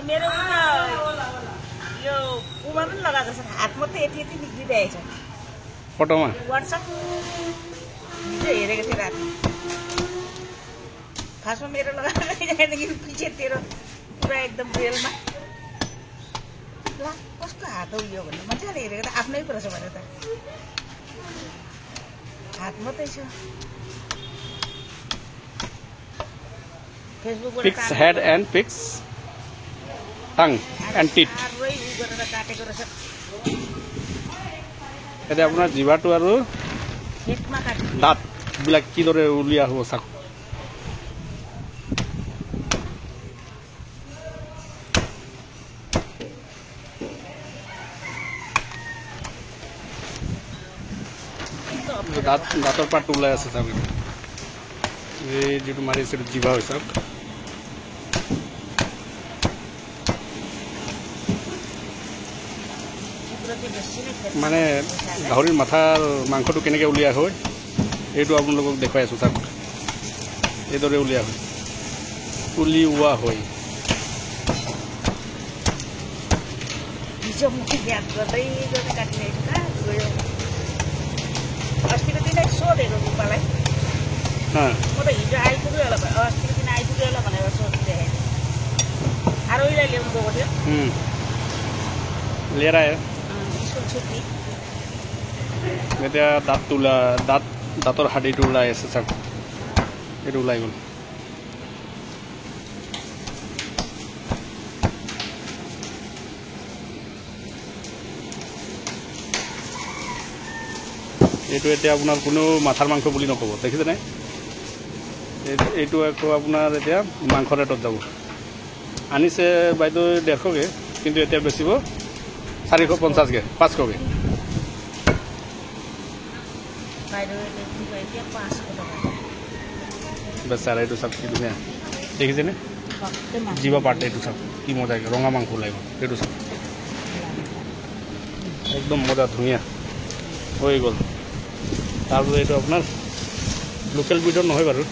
मेरो यो उमा पनि लगाएको छ हात मात्रै यति यति निक्लिरहेछ फोटोमा व्हाट्सएप हिजो हेरेको थिएँ राति खासमा मेरो लगाएदेखि पछि तेरो पुरा एकदम रेलमा ला कस्तो हात हो यो भन्नु मजाले हेरेको त आफ्नै पो रहेछ भने त हात मात्रै छ फेसबुकबाट picks head and picks tongue and teeth गरेर काटेको रहेछ এতিয়া আপোনাৰ জিভাটো আৰু हेटमा काटेको দাঁতবিলাক কিদৰে উলিওৱা হ'ব চাওক দাঁতৰ পাত ওলাই আছে চাওক এই যিটো মাৰিছে জিভা হৈ চাওক মানে গাহৰিৰ মাথাৰ মাংসটো কেনেকৈ উলিওৱা হয় এইটো আপোনালোকক দেখুৱাই আছোঁ চাওক এইদৰে উলিওৱা হয় हिजो म याद गर्दै गर्दै काटिरहेको कहाँ गयो अस्तिको दिन सोधेको रूपालाई म त हिजो आइपुग्यो होला अस्तिको दिन आइपुग्यो होला भनेर सोधिरहेको आरोहीलाई ल्याउनु गएको थियो लिएर आयो स्कुल छुट्टी এতিয়া দাঁতৰ হাড়িটো ওলাই আছে চাওক এইটো ওলাই গ'ল এইটো এতিয়া আপোনাৰ কোনো মাথাৰ মাংস বুলি নক'ব দেখিছেনে এইটো আকৌ আপোনাৰ এতিয়া মাংস ৰেটত যাব আনিছে বাইদেউ 150কে কিন্তু এতিয়া বেচিব 450কে 500কে বেচাৰা এইটো চাওক কি ধুনীয়া দেখিছেনে জিভা পাৰ্ট এইটো চাওক কি মজাকৈ ৰঙা মাংস ওলাই গ'ল এইটো চাওক একদম মজা ধুনীয়া হৈ গ'ল তাৰপিছত এইটো আপোনাৰ লোকেল ব্ৰিডৰ নহয় বাৰু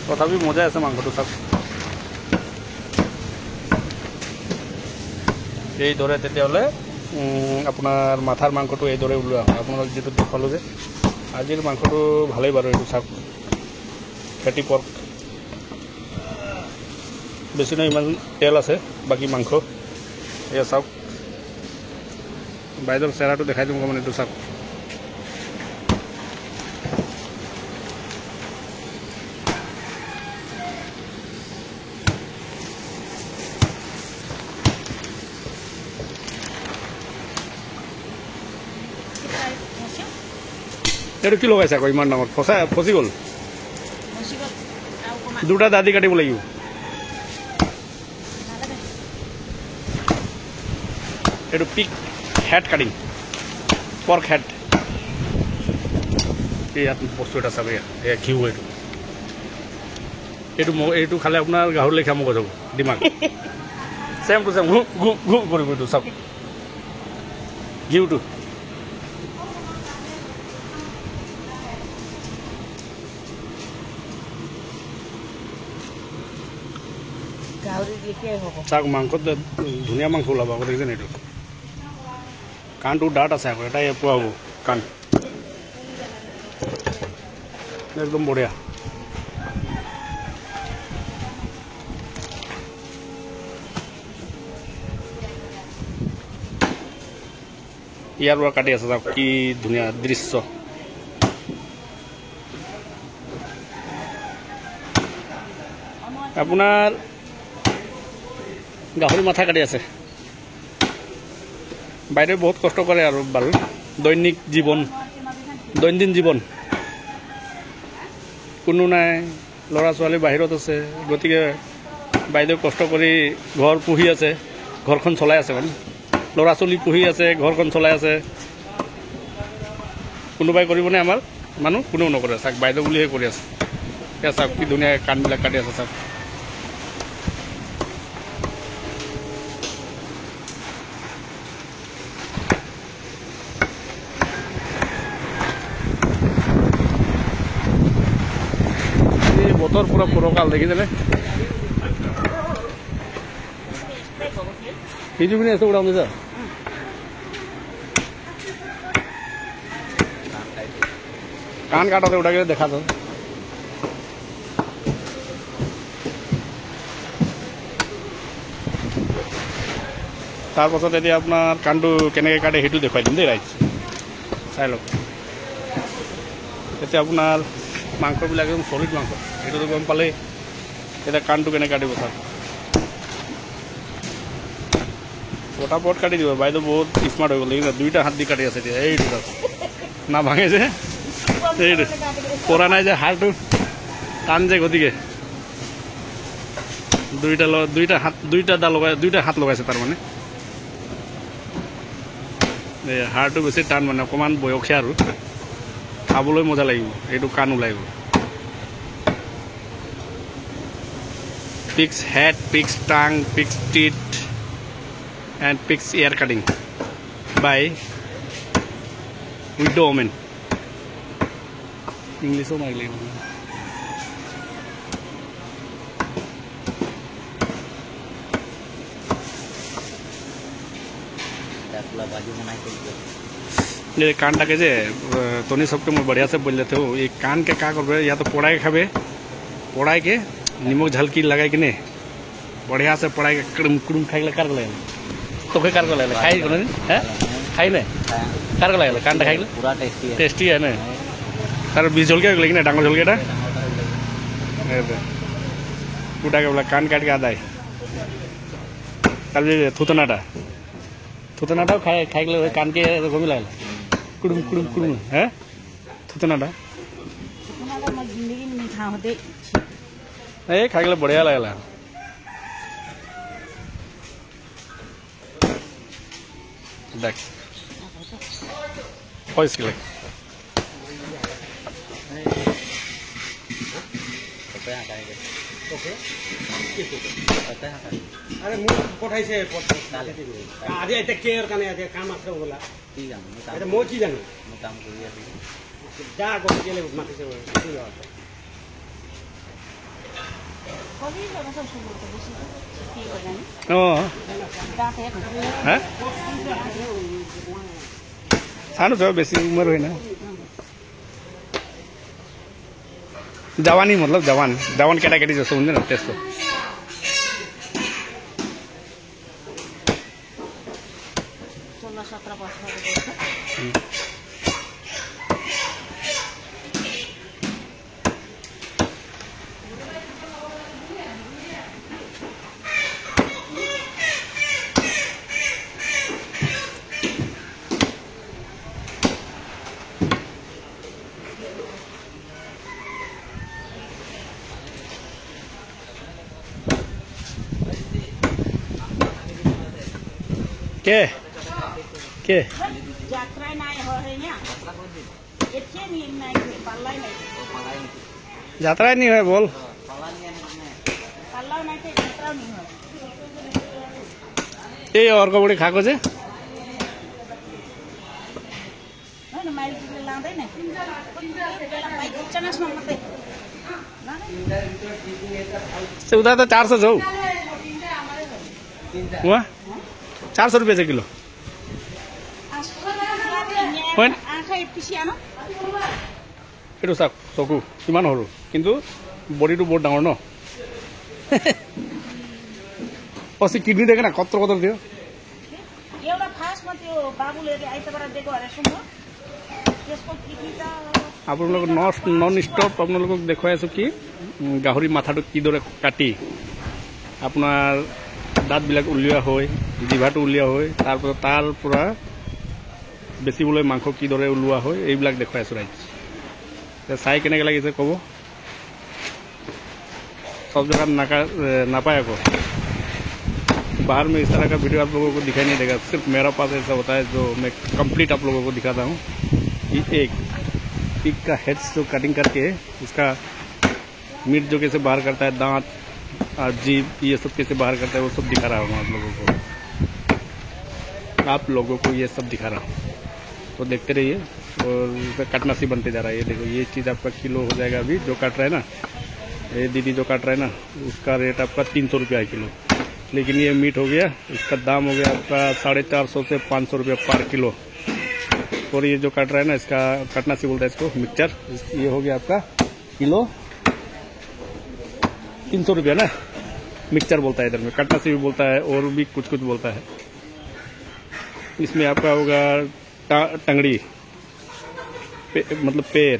তথাপি মজাই আছে মাংসটো চাওক এইদৰে তেতিয়াহ'লে আপোনাৰ মাথাৰ মাংসটো এইদৰে ওলোৱা হয় আপোনালোক যিটো দেখুৱালোঁ যে আজিৰ মাংসটো ভালেই বাৰু এইটো চাওক ফেটি পৰ্ক বেছি নহয় ইমান তেল আছে বাকী মাংস এয়া চাওক বাইদেউৰ চেহেৰাটো দেখাই দিম অকণমান এইটো চাওক এইটো কি লগাইছে আকৌ ইমান ডাঙৰ ফচি গ'ল দুটা দাঁতি কাটিব লাগিব এইটো পিক হেড কাটিং পৰ্ক হেড এই ইয়াত বস্তু এটা চাব এয়া ঘিউ এইটো খালে আপোনাৰ গাহৰি লেখীয়া মগজ হ'ব ডিমাগ চেম টু চেম ঘূ কৰিব এইটো চাওক ঘিউটো চাওক মাংসত ধুনীয়া মাংস ওলাব আকৌ দেখিছেনে এইটো কাণটো ডাঠ আছে আকৌ এটাই পোৱা হ'ব কাণ একদম বঢ়িয়া ইয়াৰ পৰা কাটি আছে চাওক কি ধুনীয়া দৃশ্য আপোনাৰ গাহৰি মাথা কাটি আছে বাইদেউ বহুত কষ্ট কৰে আৰু বাৰু দৈনন্দিন জীৱন কোনো নাই ল'ৰা ছোৱালী বাহিৰত আছে গতিকে বাইদেউ কষ্ট কৰি ঘৰ পুহি আছে ঘৰখন চলাই আছে মানে ল'ৰা ছোৱালী পুহি আছে ঘৰখন চলাই আছে কোনোবাই কৰিবনে আমাৰ মানুহ কোনেও নকৰে চাওক বাইদেউ বুলিহে কৰি আছে এতিয়া চাওক কি ধুনীয়া কাণবিলাক কাটি আছে চাওক বতৰ পুৰা ফৰকাল দেখিছেনে हिजो पनि यस्तो उडाउँदैछ कान काटाउँदै उडाकेर देखाएको छ তাৰপাছত এতিয়া আপোনাৰ কাণটো কেনেকৈ কাটে সেইটো দেখুৱাই দিম দেই ৰাইজ চাই লওক এতিয়া আপোনাৰ মাংসবিলাক একদম চলিড মাংস সেইটোতো গম পালেই এতিয়া কাণটো কেনেকৈ কাটিব চাওক পটাপট কাটি দিব বাইদেউ বহুত স্মাৰ্ট হৈ গ'ল কিন্তু দুইটা হাত দি কাটি আছে এতিয়া এই দুটা না ভাঙে যে এইটো পৰা নাই যে হাড়টো টান যে গতিকে দুইটা হাত লগাইছে তাৰমানে হাড়টো বেছি টান মানে অকণমান বয়সীয়া আৰু খাবলৈ মজা লাগিব এইটো কাণ ওলাই গ'ল picks head picks tongue picks teeth and picks ear cutting by widow women ইংলিছো মাৰিব লাগিব ये कान टाके जे तोनी सबके मैं बढ़िया से बोल लेते हो ये कान के क्या कर या तो पोड़ाई खाबे पोड़ाई के निमक झलकी लगाए कि नहीं बढ़िया से पोड़ाई के कुड़ुम कुड़ुम खाई कर तो के कर खाई है खाई नहीं कर कान खाई पूरा टेस्टी है ना तार बीज झलके लेकिन डांगर झलकेटा कुटा के बोला कान काट के आदाय तार थुतनाटाও খাই গেলে কান কে কমি লাগল কুড়ুম কুড়ুম কুড়ুম হ্যাঁ থুতনাটা मैं जिंदगी में नहीं खाओ दे এই খাই গেলে বঢ়িয়া লাগল দেখ হয়েছিল अरे मुझे पठाइसे आज ऐसे केयर करने आज काम आते बोला ठीक है अरे मो चीज है मैं काम करिए जा को के लिए माथे से ठीक है कभी लगा सब शुरू कर दे ठीक हो जाने অঁ दांत है হা सानो छ बेसी उमेर होइन जवानी मतलब जवान केटाकेटी जस्तो हुँदैन त्यस्तो के यात्रा नहीं हो रही है इतने नहीं नहीं पल्ला नहीं यात्रा नहीं है बोल पल्ला नहीं तो यात्रा नहीं हो ए अर्को बुढी खाएको चाहिँ होइन माइलले लाँदैन बाइक चनास मात्रै उता त 400 छ हौ वहाँ 400 रुपियाँ चाहिँ किलो होइन এইটো চাওক চকু কিমান সৰু কিন্তু বডিটো বহুত ডাঙৰ ন पछि किडनी देखेन कत्रो कत्रो थियो एउटा फास्टमा त्यो बाबुले आइतबार दिएको अरे सुन्नु त्यसको किडनी त আপোনালোকক নন ষ্টপ আপোনালোকক দেখুৱাই আছো কি গাহৰি মাথাটো কিদৰে কাটি আপোনাৰ দাঁতবিলাক উলিওৱা হয় জিভাটো উলিওৱা হয় তাৰপিছত তাৰ পৰা বেচিবলৈ মাংস কিদৰে ওলোৱা হয় এইবিলাক দেখুৱাই আছো ৰাইজ চাই কেনেকৈ লাগিছে ক'ব सब जगह नापाए को बाहर में इस तरह का वीडियो आप लोगों को दिखाई नहीं देगा सिर्फ मेरा पास ऐसा होता है जो मैं कंप्लीट आप लोगों को दिखाता हूँ कि एक पिग का हेड्स जो कटिंग करके उसका मीट जो कैसे बाहर करता है दांत जीभ ये सब कैसे बाहर करता है वो सब दिखा रहा हूँ आप लोगों को ये सब दिखा रहा हूँ तो देखते रहिए और कटना सी बनते जा रहा है ये देखो ये चीज़ आपका किलो हो जाएगा अभी जो काट रहा है ना ये दीदी जो काट रहा है ना उसका रेट आपका 300 रुपया किलो लेकिन ये मीट हो गया, इसका दाम हो गया आपका 450 से 500 रुपये पर किलो। और ये जो कट रहा है ना, इसका कटना से बोलता है इसको मिक्सचर, ये हो गया आपका किलो 300 रुपया ना, मिक्सचर बोलता है इधर में, कटना से भी बोलता है और भी कुछ कुछ बोलता है। इसमें आपका होगा टंगड़ी, मतलब पैर,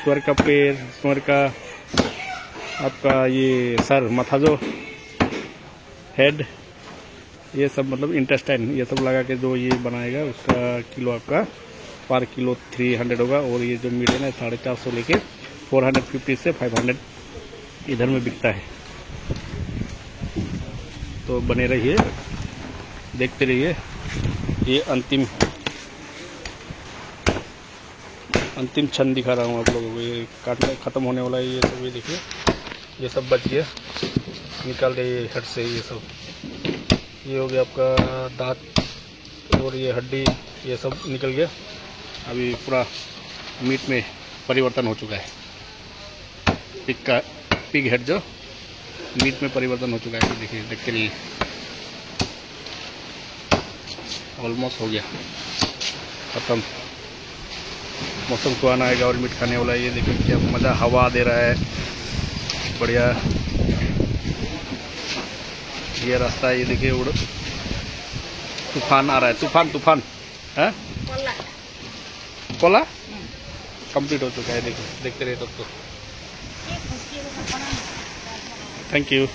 स्वर का पैर, स्वर का आपका ये सर, माथा जो हेड, ये सब मतलब इंटेस्टाइन, ये सब लगा के जो ये बनाएगा उसका किलो आपका पर किलो 300 होगा। और ये जो मीट है ना 450 लेके 450 से 500 इधर में बिकता है। तो बने रहिए, देखते रहिए। ये अंतिम क्षण दिखा रहा हूँ आप लोगों को। ये काटना खत्म होने वाला है, ये सब ये देखिए, ये सब बच गया, निकाल दे ये हेड से, ये सब ये हो गया आपका दांत और ये हड्डी, ये सब निकल गया। अभी पूरा मीट में परिवर्तन हो चुका है। पिग हेड जो मीट में परिवर्तन हो चुका है, देखिए, देखते रहिए। ऑलमोस्ट हो गया खत्म। मौसम सुहाना आएगा और मीट खाने वाला है। ये देखिए क्या मज़ा, हवा दे रहा है, बढ़िया। ये रास्ता है, ये देखिए, उड़ तूफान आ रहा है, तूफान है, कोला कंप्लीट हो चुका है। देखिए, देखते रहिए तब तो। Thank you.